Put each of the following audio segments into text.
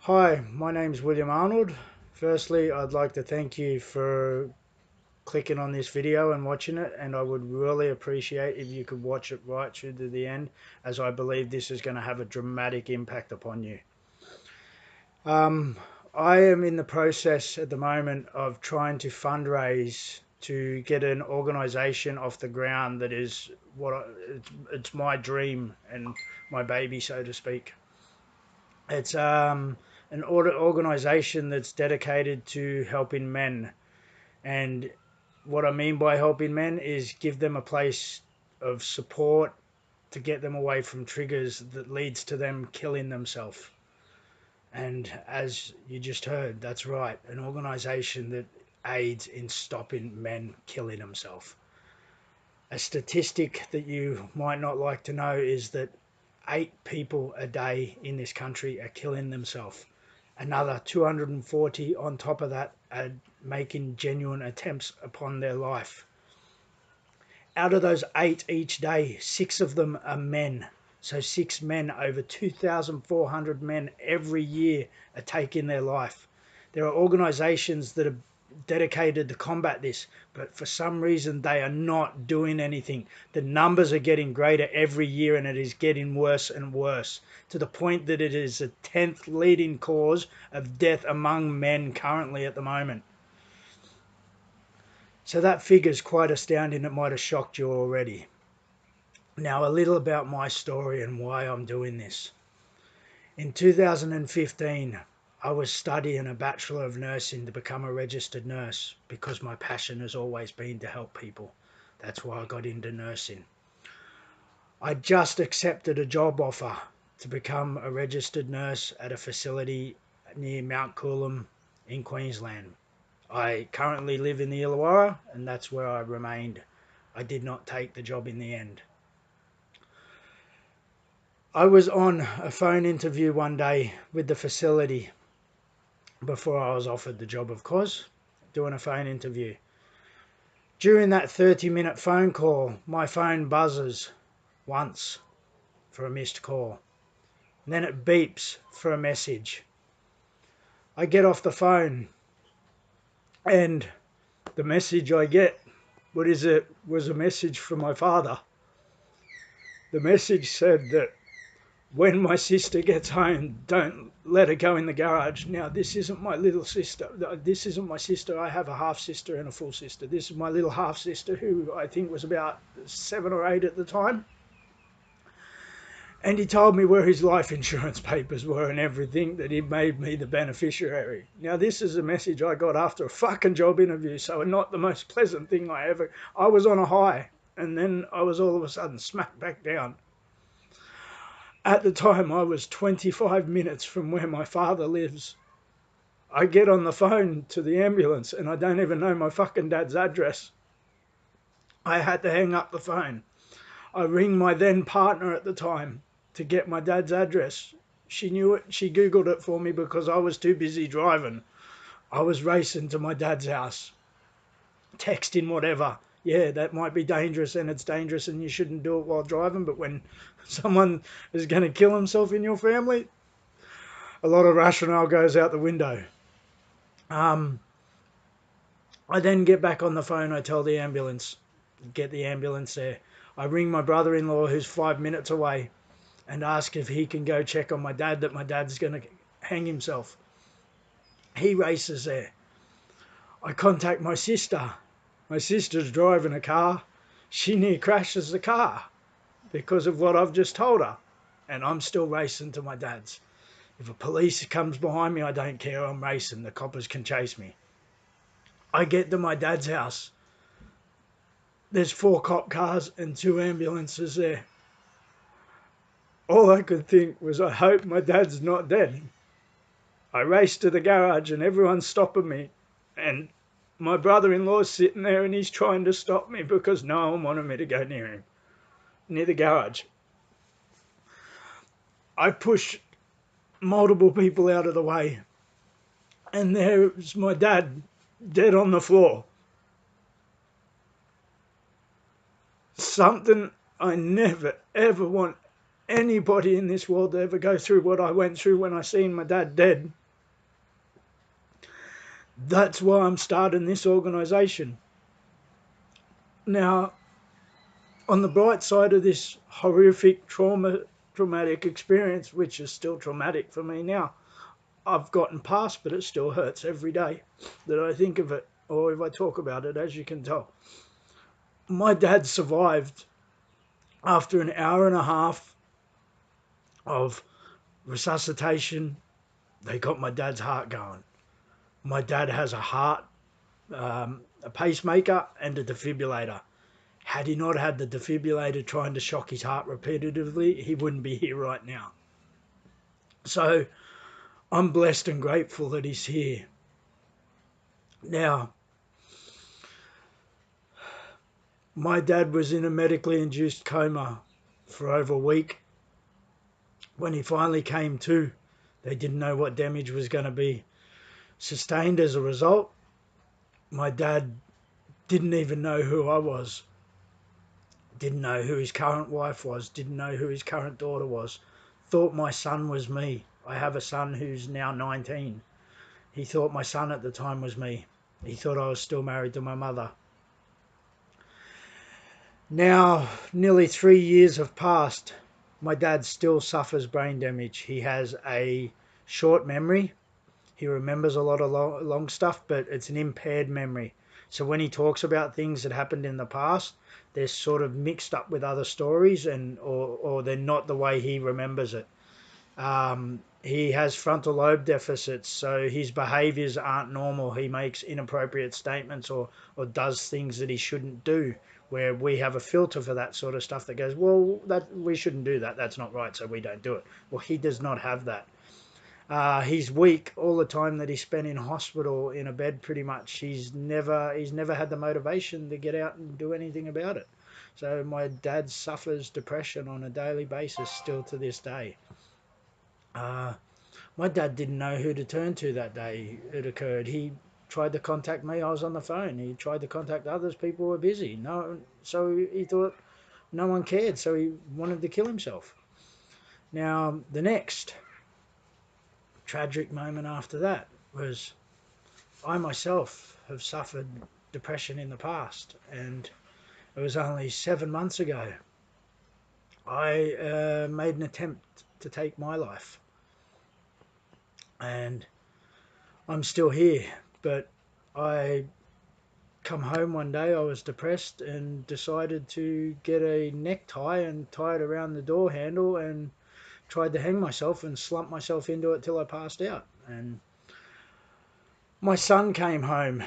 Hi, my name's William Arnold. Firstly, I'd like to thank you for clicking on this video and watching it, and I would really appreciate if you could watch it right through to the end, as I believe this is going to have a dramatic impact upon you. Um, I am in the process at the moment of trying to fundraise to get an organisation off the ground that is it's my dream and my baby, so to speak. It's an organization that's dedicated to helping men. And what I mean by helping men is give them a place of support to get them away from triggers that leads to them killing themselves. And as you just heard, that's right, an organization that aids in stopping men killing themselves. A statistic that you might not like to know is that 8 people a day in this country are killing themselves. Another 240 on top of that are making genuine attempts upon their life. Out of those 8 each day, 6 of them are men. So 6 men, over 2,400 men every year are taking their life. There are organisations that are dedicated to combat this, but for some reason they are not doing anything. The numbers are getting greater every year and it is getting worse and worse, to the point that it is the 10th leading cause of death among men currently at the moment. So that figure is quite astounding. It might have shocked you already. Now, a little about my story and why I'm doing this. In 2015, I was studying a Bachelor of Nursing to become a registered nurse because my passion has always been to help people. That's why I got into nursing. I just accepted a job offer to become a registered nurse at a facility near Mount Coolum in Queensland. I currently live in the Illawarra and that's where I remained. I did not take the job in the end. I was on a phone interview one day with the facility before I was offered the job, of course, doing a phone interview. During that 30-minute phone call, my phone buzzes once for a missed call. And then it beeps for a message. I get off the phone and the message I get, was a message from my father. The message said that when my sister gets home, don't let her go in the garage. Now, this isn't my little sister. This isn't my sister. I have a half sister and a full sister. This is my little half sister, who I think was about 7 or 8 at the time. And he told me where his life insurance papers were and everything, that he made me the beneficiary. Now, this is a message I got after a fucking job interview, so not the most pleasant thing I was on a high, and then I was all of a sudden smacked back down. At the time, I was 25 minutes from where my father lives. I get on the phone to the ambulance and I don't even know my fucking dad's address. I had to hang up the phone. I ring my then partner at the time to get my dad's address. She knew it. She Googled it for me because I was too busy driving. I was racing to my dad's house, texting whatever. Yeah, that might be dangerous and it's dangerous and you shouldn't do it while driving, but when someone is going to kill himself in your family, a lot of rationale goes out the window. Um, I then get back on the phone. I tell the ambulance, get the ambulance there. I ring my brother-in-law, who's 5 minutes away, and ask if he can go check on my dad, that my dad's going to hang himself. He races there. I contact my sister. My sister's driving a car. She near crashes the car because of what I've just told her. And I'm still racing to my dad's. If a police comes behind me, I don't care. I'm racing. The coppers can chase me. I get to my dad's house. There's 4 cop cars and 2 ambulances there. All I could think was, I hope my dad's not dead. I race to the garage and everyone's stopping me. And my brother-in-law's sitting there and he's trying to stop me because no one wanted me to go near him, near the garage. I push multiple people out of the way. And there's my dad, dead on the floor. Something I never, ever want anybody in this world to ever go through what I went through when I seen my dad dead. That's why I'm starting this organisation. Now, on the bright side of this horrific traumatic experience, which is still traumatic for me now, I've gotten past, but it still hurts every day that I think of it or if I talk about it, as you can tell. My dad survived after an hour and a half of resuscitation. They got my dad's heart going. My dad has a heart, a pacemaker and a defibrillator. Had he not had the defibrillator trying to shock his heart repetitively, he wouldn't be here right now. So I'm blessed and grateful that he's here. Now, my dad was in a medically induced coma for over a week. When he finally came to, they didn't know what damage was going to be sustained as a result. My dad didn't even know who I was, didn't know who his current wife was, didn't know who his current daughter was, thought my son was me. I have a son who's now 19. He thought my son at the time was me. He thought I was still married to my mother. Now, nearly 3 years have passed. My dad still suffers brain damage. He has a short memory. He remembers a lot of long stuff, but it's an impaired memory. So when he talks about things that happened in the past, they're sort of mixed up with other stories, or they're not the way he remembers it. He has frontal lobe deficits, so his behaviours aren't normal. He makes inappropriate statements or does things that he shouldn't do, where we have a filter for that sort of stuff that goes, well, that we shouldn't do that. That's not right, so we don't do it. Well, he does not have that. He's weak all the time that he spent in hospital in a bed. Pretty much, he's never had the motivation to get out and do anything about it. So my dad suffers depression on a daily basis still to this day. My dad didn't know who to turn to that day it occurred. He tried to contact me. I was on the phone. He tried to contact others. People were busy. No, so he thought no one cared. So he wanted to kill himself. Now the next tragic moment after that was I myself have suffered depression in the past, and it was only 7 months ago I made an attempt to take my life, and I'm still here. But I come home one day, I was depressed and decided to get a necktie and tie it around the door handle and tried to hang myself and slump myself into it till I passed out. And my son came home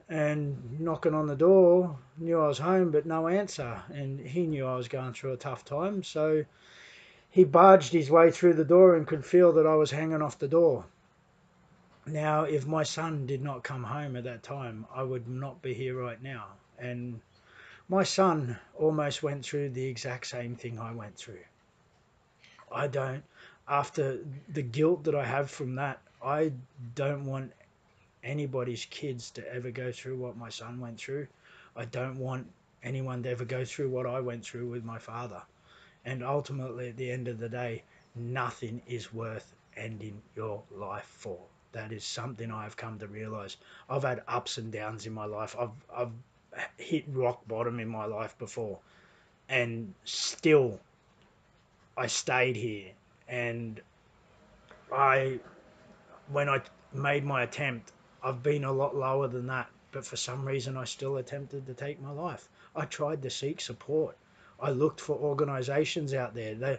and knocking on the door, knew I was home but no answer, and he knew I was going through a tough time, so he barged his way through the door and could feel that I was hanging off the door. Now, if my son did not come home at that time, I would not be here right now. And my son almost went through the exact same thing I went through. I don't, after the guilt that I have from that, I don't want anybody's kids to ever go through what my son went through. I don't want anyone to ever go through what I went through with my father. And ultimately, at the end of the day, nothing is worth ending your life for. That is something I've come to realise. I've had ups and downs in my life. I've hit rock bottom in my life before, and still I stayed here. And I, when I made my attempt, I've been a lot lower than that, but for some reason I still attempted to take my life. I tried to seek support. I looked for organisations out there.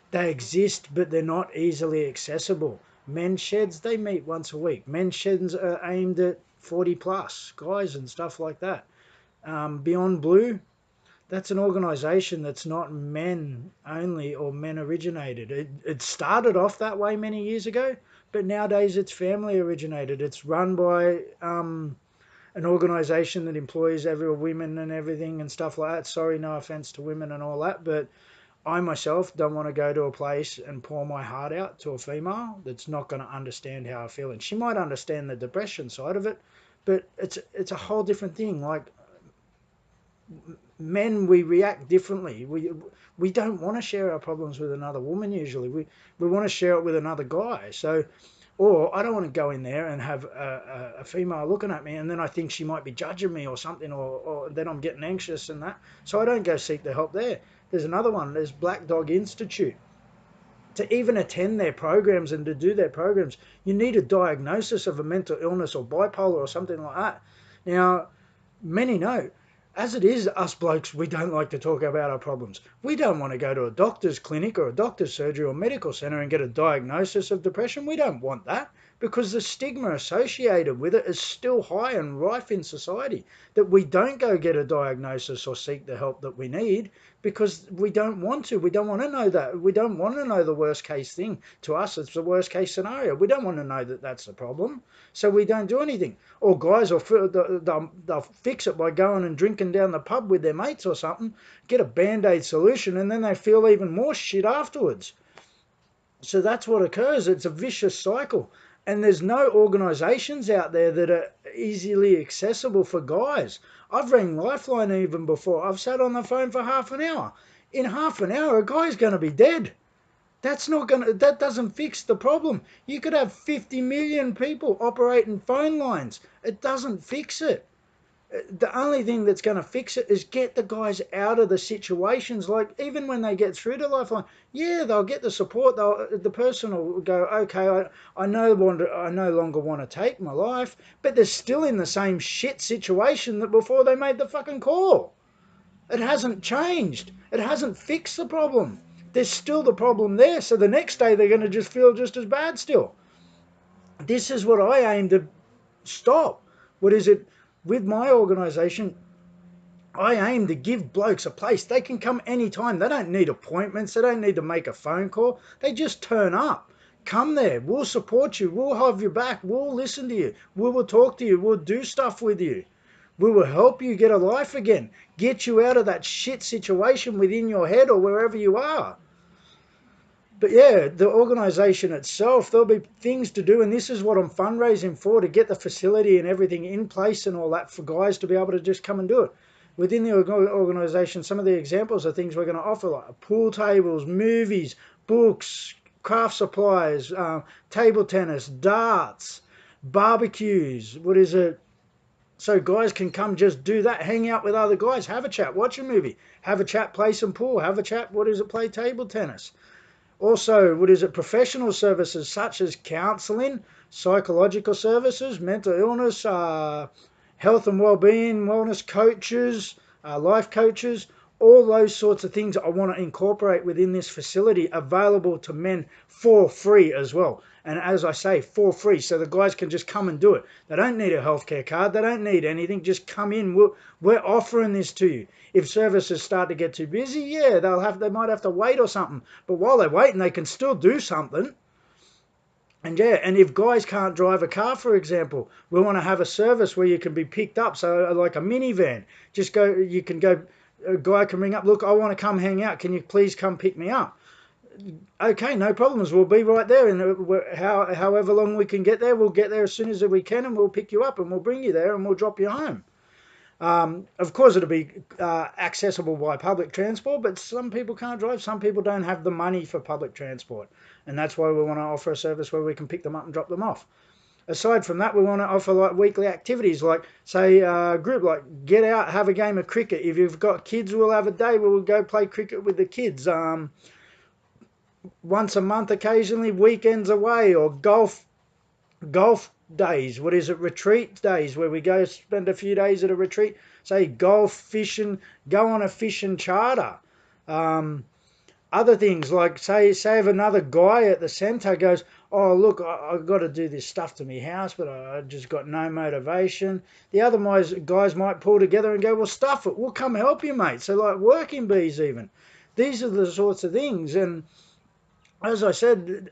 They exist, but they're not easily accessible. Men's sheds, they meet once a week. Men's sheds are aimed at 40 plus guys and stuff like that. Beyond Blue, that's an organisation that's not men only or men originated. It started off that way many years ago, but nowadays it's family originated. It's run by an organisation that employs every women and everything and stuff like that. Sorry, no offence to women and all that, but I myself don't want to go to a place and pour my heart out to a female that's not going to understand how I feel. And she might understand the depression side of it, but it's a whole different thing. Like, men, we react differently. We don't want to share our problems with another woman usually. We want to share it with another guy. So, or I don't want to go in there and have a female looking at me and then I think she might be judging me or something, or then I'm getting anxious and that. So I don't go seek the help there. There's another one. There's Black Dog Institute. To even attend their programs and to do their programs, you need a diagnosis of a mental illness or bipolar or something like that. Now, many know, as it is, us blokes, we don't like to talk about our problems. We don't want to go to a doctor's clinic or a doctor's surgery or medical centre and get a diagnosis of depression. We don't want that because the stigma associated with it is still high and rife in society, that we don't go get a diagnosis or seek the help that we need because we don't want to. We don't want to know that. We don't want to know the worst case thing. To us, it's the worst case scenario. We don't want to know that that's the problem. So we don't do anything. Or guys will they'll fix it by going and drinking down the pub with their mates or something, get a Band-Aid solution, and then they feel even more shit afterwards. So that's what occurs. It's a vicious cycle. And there's no organisations out there that are easily accessible for guys. I've rang Lifeline even before. I've sat on the phone for half an hour. In half an hour, a guy's going to be dead. That doesn't fix the problem. You could have 50 million people operating phone lines. It doesn't fix it. The only thing that's going to fix it is get the guys out of the situations. Like, even when they get through to Lifeline, yeah, they'll get the support. The person will go, okay, I no longer want to take my life, but they're still in the same shit situation that before they made the fucking call. It hasn't changed. It hasn't fixed the problem. There's still the problem there. So the next day they're going to just feel just as bad still. This is what I aim to stop. What is it? With my organisation, I aim to give blokes a place. They can come anytime. They don't need appointments. They don't need to make a phone call. They just turn up. Come there. We'll support you. We'll have your back. We'll listen to you. We will talk to you. We'll do stuff with you. We will help you get a life again. Get you out of that shit situation within your head or wherever you are. But yeah, the organisation itself, there'll be things to do, and this is what I'm fundraising for, to get the facility and everything in place and all that for guys to be able to just come and do it. Within the organisation, some of the examples of things we're going to offer, like pool tables, movies, books, craft supplies, table tennis, darts, barbecues, so guys can come just do that, hang out with other guys, have a chat, watch a movie, have a chat, play some pool, have a chat, play table tennis. Also, professional services such as counselling, psychological services, mental illness, health and wellbeing, wellness coaches, life coaches, all those sorts of things I want to incorporate within this facility, available to men for free as well. And as I say, for free, so the guys can just come and do it. They don't need a healthcare card. They don't need anything. Just come in. We're offering this to you. If services start to get too busy, yeah, they might have to wait or something. But while they're waiting, they can still do something. And yeah, and if guys can't drive a car, for example, we want to have a service where you can be picked up. So like a minivan, you can go, a guy can ring up, look, I want to come hang out. Can you please come pick me up? Okay, no problems. We'll be right there. And however long we can get there, we'll get there as soon as we can, and we'll pick you up and we'll bring you there and we'll drop you home. Of course, it'll be accessible by public transport, but some people can't drive. Some people don't have the money for public transport. And that's why we want to offer a service where we can pick them up and drop them off. Aside from that, we want to offer like weekly activities, like say a group, like get out, have a game of cricket. If you've got kids, we'll have a day where we'll go play cricket with the kids. Once a month occasionally, weekends away, or golf days, retreat days, where we go spend a few days at a retreat, say golf, fishing, go on a fishing charter. Other things like say if another guy at the centre goes, oh look, I've got to do this stuff to my house, but I just got no motivation. The other guys might pull together and go, well, stuff it, we'll come help you, mate. So like working bees even. These are the sorts of things. And as I said,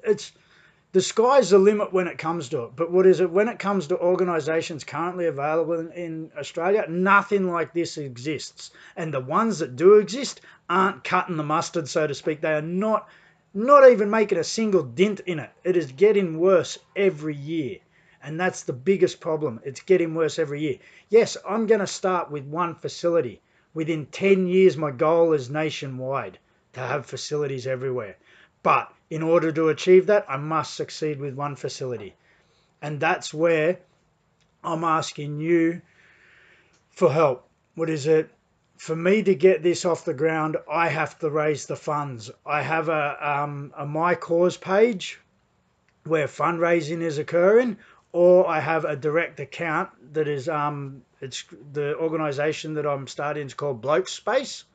the sky's the limit when it comes to it. But when it comes to organisations currently available in Australia, nothing like this exists. And the ones that do exist aren't cutting the mustard, so to speak. They are not even making a single dent in it. It is getting worse every year. And that's the biggest problem. It's getting worse every year. Yes, I'm going to start with one facility. Within 10 years, my goal is nationwide to have facilities everywhere. But in order to achieve that, I must succeed with one facility. And that's where I'm asking you for help. What is it? For me to get this off the ground, I have to raise the funds. I have a My Cause page where fundraising is occurring, or I have a direct account that is it's the organisation that I'm starting is called Blokes Space.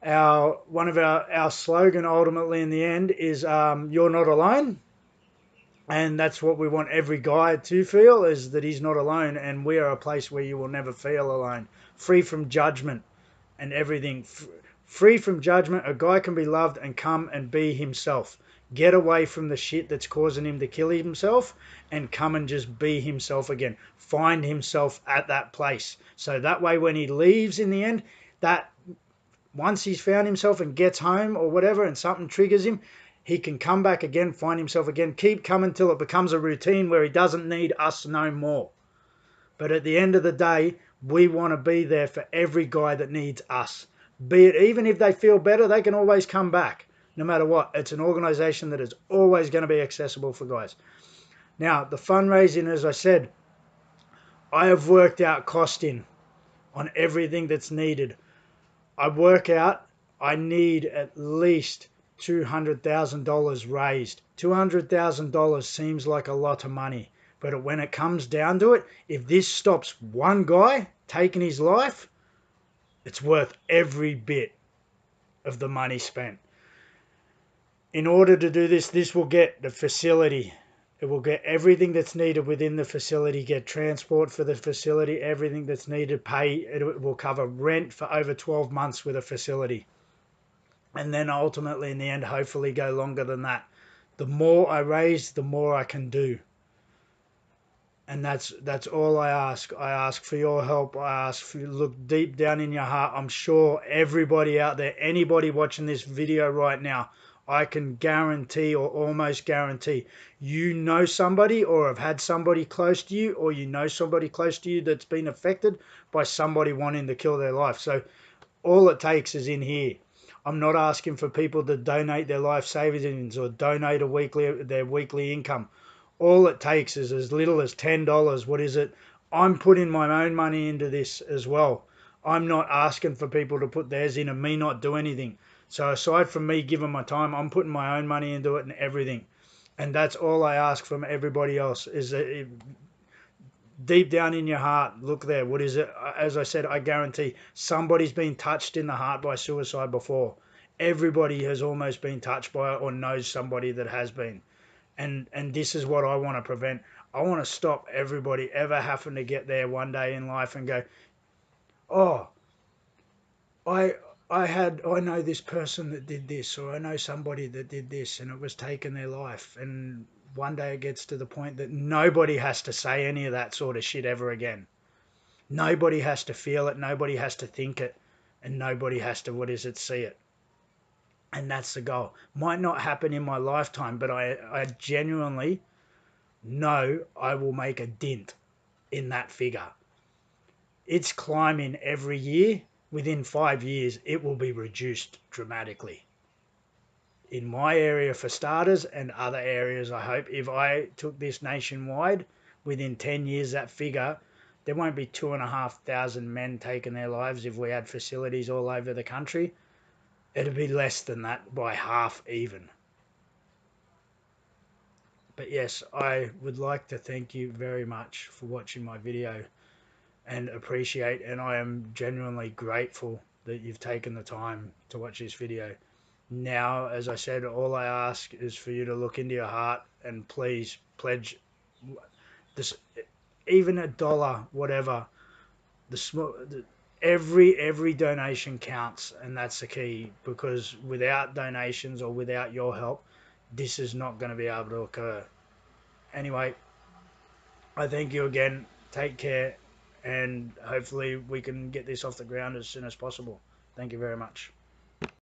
One of our slogan ultimately in the end is you're not alone. And that's what we want every guy to feel, is that he's not alone, and we are a place where you will never feel alone, free from judgment and everything. Free from judgment, a guy can be loved and come and be himself. Get away from the shit that's causing him to kill himself and come and just be himself again. Find himself at that place. So that way when he leaves in the end, that once he's found himself and gets home or whatever and something triggers him, he can come back again, find himself again, keep coming till it becomes a routine where he doesn't need us no more. But at the end of the day, we want to be there for every guy that needs us. Be it, even if they feel better, they can always come back. No matter what, it's an organisation that is always going to be accessible for guys. Now, the fundraising, as I said, I have worked out costing on everything that's needed. I work out I need at least $200,000 raised. $200,000 seems like a lot of money, but when it comes down to it, if this stops one guy taking his life, it's worth every bit of the money spent. In order to do this, this will get the facility. It will get everything that's needed within the facility, get transport for the facility, everything that's needed, pay. It will cover rent for over 12 months with a facility. And then ultimately in the end, hopefully go longer than that. The more I raise, the more I can do. And that's all I ask. I ask for your help. I ask for you to look deep down in your heart. I'm sure everybody out there, anybody watching this video right now, I can guarantee or almost guarantee you know somebody or have had somebody close to you, or you know somebody close to you that's been affected by somebody wanting to kill their life. So all it takes is in here. I'm not asking for people to donate their life savings or donate their weekly income. All it takes is as little as $10. What is it? I'm putting my own money into this as well. I'm not asking for people to put theirs in and me not do anything. So aside from me giving my time, I'm putting my own money into it and everything. And that's all I ask from everybody else, is that deep down in your heart, look there. What is it? As I said, I guarantee somebody's been touched in the heart by suicide before. Everybody has almost been touched by it or knows somebody that has been. And this is what I want to prevent. I want to stop everybody ever having to get there one day in life and go, oh, I know this person that did this, or I know somebody that did this and it was taking their life. And one day it gets to the point that nobody has to say any of that sort of shit ever again. Nobody has to feel it, nobody has to think it, and nobody has to, see it. And that's the goal. Might not happen in my lifetime, but I genuinely know I will make a dent in that figure. It's climbing every year. Within 5 years, it will be reduced dramatically. In my area for starters, and other areas, I hope, if I took this nationwide, within 10 years, that figure, there won't be 2,500 men taking their lives if we had facilities all over the country. It'd be less than that by half even. But yes, I would like to thank you very much for watching my video and appreciate, and I am genuinely grateful that you've taken the time to watch this video. Now, as I said, all I ask is for you to look into your heart and please pledge this, even $1, whatever. Every donation counts, and that's the key, because without donations or without your help, this is not going to be able to occur. Anyway, I thank you again. Take care, and hopefully we can get this off the ground as soon as possible. Thank you very much.